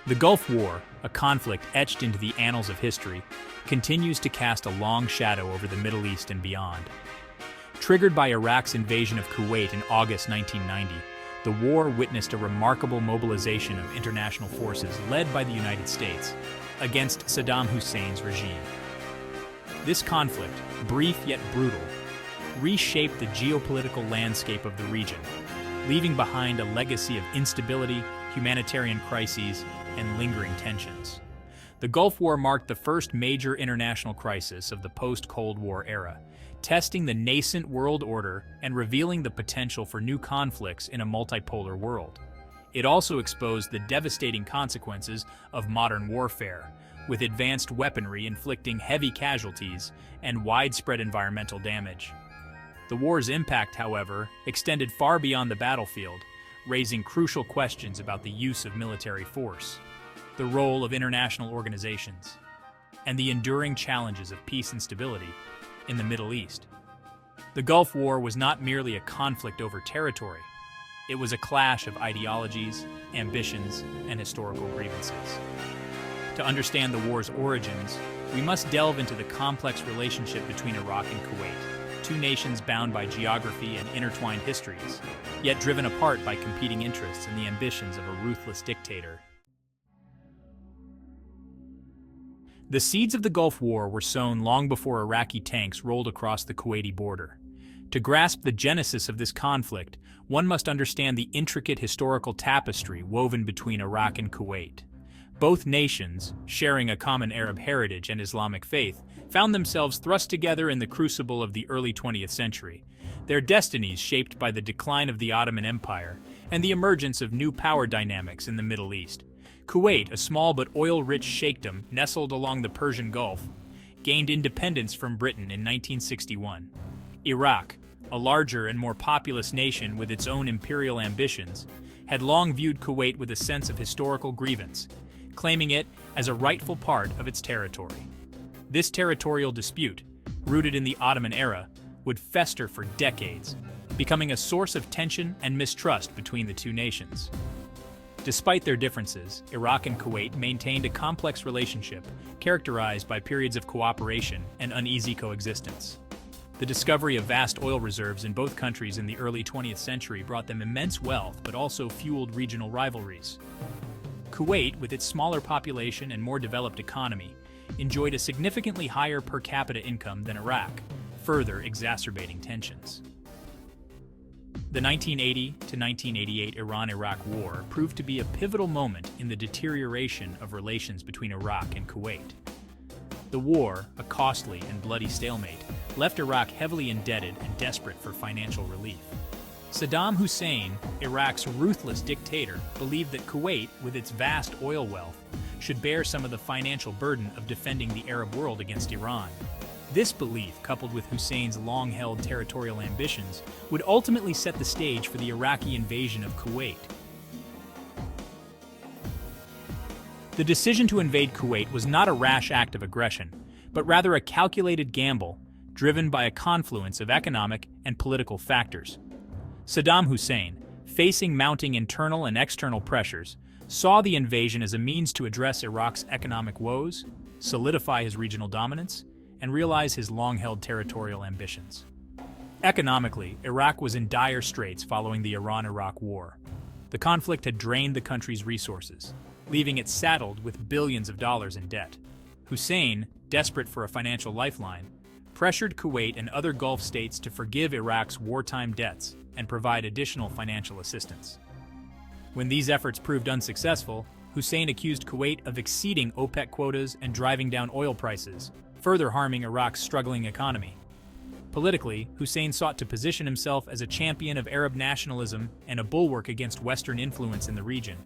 The Gulf War, a conflict etched into the annals of history, continues to cast a long shadow over the Middle East and beyond. Triggered by Iraq's invasion of Kuwait in August 1990, the war witnessed a remarkable mobilization of international forces led by the United States against Saddam Hussein's regime. This conflict, brief yet brutal, reshaped the geopolitical landscape of the region, leaving behind a legacy of instability, humanitarian crises, and lingering tensions. The Gulf War marked the first major international crisis of the post-Cold War era, testing the nascent world order and revealing the potential for new conflicts in a multipolar world. It also exposed the devastating consequences of modern warfare, with advanced weaponry inflicting heavy casualties and widespread environmental damage. The war's impact, however, extended far beyond the battlefield, raising crucial questions about the use of military force, the role of international organizations, and the enduring challenges of peace and stability in the Middle East. The Gulf War was not merely a conflict over territory. It was a clash of ideologies, ambitions, and historical grievances. To understand the war's origins, we must delve into the complex relationship between Iraq and Kuwait, two nations bound by geography and intertwined histories, yet driven apart by competing interests and the ambitions of a ruthless dictator. The seeds of the Gulf War were sown long before Iraqi tanks rolled across the Kuwaiti border. To grasp the genesis of this conflict, one must understand the intricate historical tapestry woven between Iraq and Kuwait. Both nations, sharing a common Arab heritage and Islamic faith, found themselves thrust together in the crucible of the early 20th century, their destinies shaped by the decline of the Ottoman Empire and the emergence of new power dynamics in the Middle East. Kuwait, a small but oil-rich sheikhdom nestled along the Persian Gulf, gained independence from Britain in 1961. Iraq, a larger and more populous nation with its own imperial ambitions, had long viewed Kuwait with a sense of historical grievance, claiming it as a rightful part of its territory. This territorial dispute, rooted in the Ottoman era, would fester for decades, becoming a source of tension and mistrust between the two nations. Despite their differences, Iraq and Kuwait maintained a complex relationship characterized by periods of cooperation and uneasy coexistence. The discovery of vast oil reserves in both countries in the early 20th century brought them immense wealth but also fueled regional rivalries. Kuwait, with its smaller population and more developed economy, enjoyed a significantly higher per capita income than Iraq, further exacerbating tensions. The 1980 to 1988 Iran-Iraq War proved to be a pivotal moment in the deterioration of relations between Iraq and Kuwait. The war, a costly and bloody stalemate, left Iraq heavily indebted and desperate for financial relief. Saddam Hussein, Iraq's ruthless dictator, believed that Kuwait, with its vast oil wealth, should bear some of the financial burden of defending the Arab world against Iran. This belief, coupled with Hussein's long-held territorial ambitions, would ultimately set the stage for the Iraqi invasion of Kuwait. The decision to invade Kuwait was not a rash act of aggression, but rather a calculated gamble, driven by a confluence of economic and political factors. Saddam Hussein, facing mounting internal and external pressures, saw the invasion as a means to address Iraq's economic woes, solidify his regional dominance, and realize his long-held territorial ambitions. Economically, Iraq was in dire straits following the Iran-Iraq War. The conflict had drained the country's resources, leaving it saddled with billions of dollars in debt. Hussein, desperate for a financial lifeline, pressured Kuwait and other Gulf states to forgive Iraq's wartime debts and provide additional financial assistance. When these efforts proved unsuccessful, Hussein accused Kuwait of exceeding OPEC quotas and driving down oil prices, further harming Iraq's struggling economy. Politically, Hussein sought to position himself as a champion of Arab nationalism and a bulwark against Western influence in the region.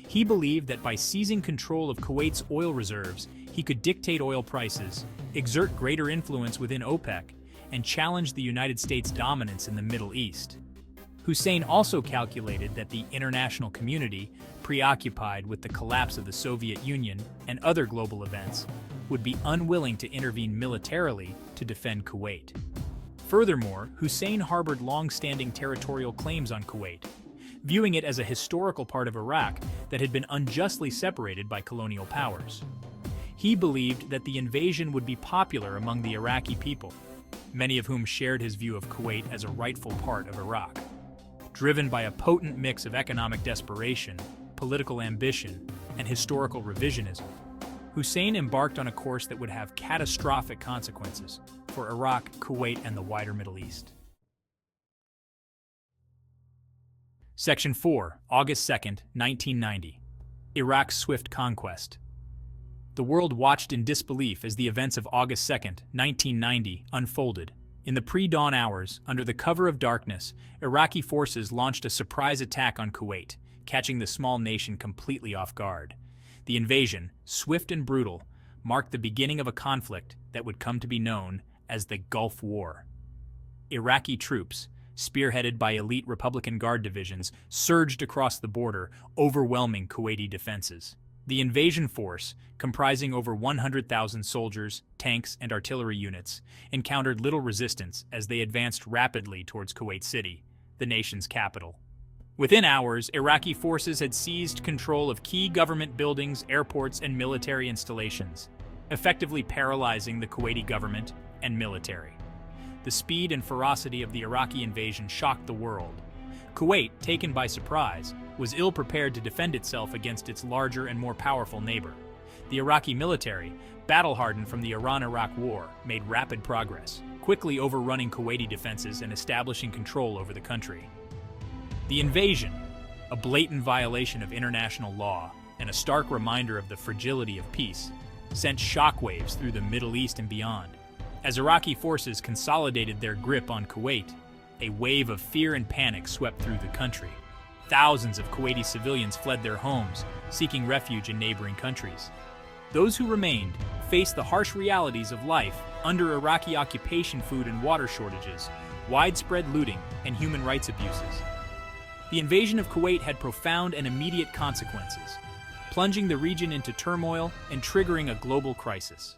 He believed that by seizing control of Kuwait's oil reserves, he could dictate oil prices, exert greater influence within OPEC, and challenge the United States' dominance in the Middle East. Hussein also calculated that the international community, preoccupied with the collapse of the Soviet Union and other global events, would be unwilling to intervene militarily to defend Kuwait. Furthermore, Hussein harbored long-standing territorial claims on Kuwait. viewing it as a historical part of Iraq that had been unjustly separated by colonial powers. He believed that the invasion would be popular among the Iraqi people, many of whom shared his view of Kuwait as a rightful part of Iraq. Driven by a potent mix of economic desperation, political ambition, and historical revisionism, Hussein embarked on a course that would have catastrophic consequences for Iraq, Kuwait, and the wider Middle East. Section 4, August 2, 1990. Iraq's swift conquest. The world watched in disbelief as the events of August 2, 1990 unfolded. In the pre-dawn hours, under the cover of darkness, Iraqi forces launched a surprise attack on Kuwait, catching the small nation completely off guard. The invasion, swift and brutal, marked the beginning of a conflict that would come to be known as the Gulf War. Iraqi troops, spearheaded by elite Republican Guard divisions, surged across the border, overwhelming Kuwaiti defenses. The invasion force, comprising over 100,000 soldiers, tanks, and artillery units, encountered little resistance as they advanced rapidly towards Kuwait City, the nation's capital. Within hours, Iraqi forces had seized control of key government buildings, airports, and military installations, effectively paralyzing the Kuwaiti government and military. The speed and ferocity of the Iraqi invasion shocked the world. Kuwait, taken by surprise, was ill-prepared to defend itself against its larger and more powerful neighbor. The Iraqi military, battle-hardened from the Iran-Iraq War, made rapid progress, quickly overrunning Kuwaiti defenses and establishing control over the country. The invasion, a blatant violation of international law and a stark reminder of the fragility of peace, sent shockwaves through the Middle East and beyond. As Iraqi forces consolidated their grip on Kuwait, a wave of fear and panic swept through the country. Thousands of Kuwaiti civilians fled their homes, seeking refuge in neighboring countries. Those who remained faced the harsh realities of life under Iraqi occupation, food and water shortages, widespread looting, and human rights abuses. The invasion of Kuwait had profound and immediate consequences, plunging the region into turmoil and triggering a global crisis.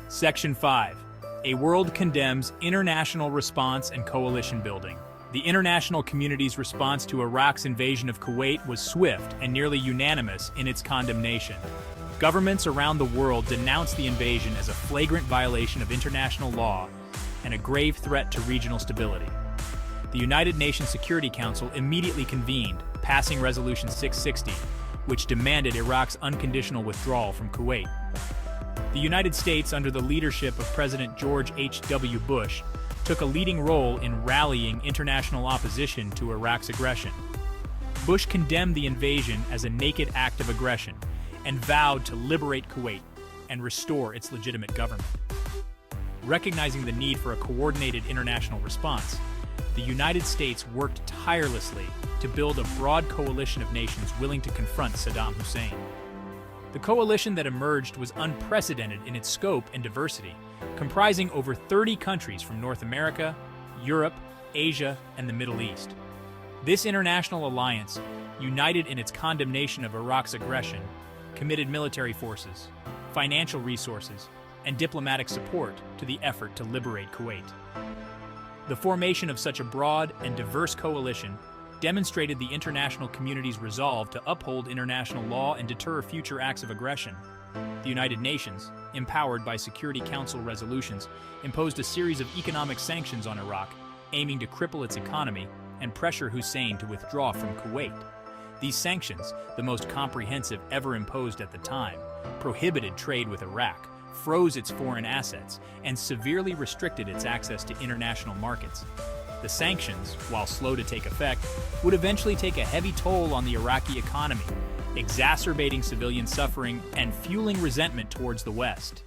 Section 5. A world condemns international response and coalition building. The international community's response to Iraq's invasion of Kuwait was swift and nearly unanimous in its condemnation. Governments around the world denounced the invasion as a flagrant violation of international law and a grave threat to regional stability. The United Nations Security Council immediately convened, passing Resolution 660, which demanded Iraq's unconditional withdrawal from Kuwait. The United States, under the leadership of President George H.W. Bush, took a leading role in rallying international opposition to Iraq's aggression. Bush condemned the invasion as a naked act of aggression and vowed to liberate Kuwait and restore its legitimate government. Recognizing the need for a coordinated international response, the United States worked tirelessly to build a broad coalition of nations willing to confront Saddam Hussein. The coalition that emerged was unprecedented in its scope and diversity, comprising over 30 countries from North America, Europe, Asia, and the Middle East. This international alliance, united in its condemnation of Iraq's aggression, committed military forces, financial resources, and diplomatic support to the effort to liberate Kuwait. The formation of such a broad and diverse coalition demonstrated the international community's resolve to uphold international law and deter future acts of aggression. The United Nations, empowered by Security Council resolutions, imposed a series of economic sanctions on Iraq, aiming to cripple its economy and pressure Hussein to withdraw from Kuwait. These sanctions, the most comprehensive ever imposed at the time, prohibited trade with Iraq, froze its foreign assets, and severely restricted its access to international markets. The sanctions, while slow to take effect, would eventually take a heavy toll on the Iraqi economy, exacerbating civilian suffering and fueling resentment towards the West.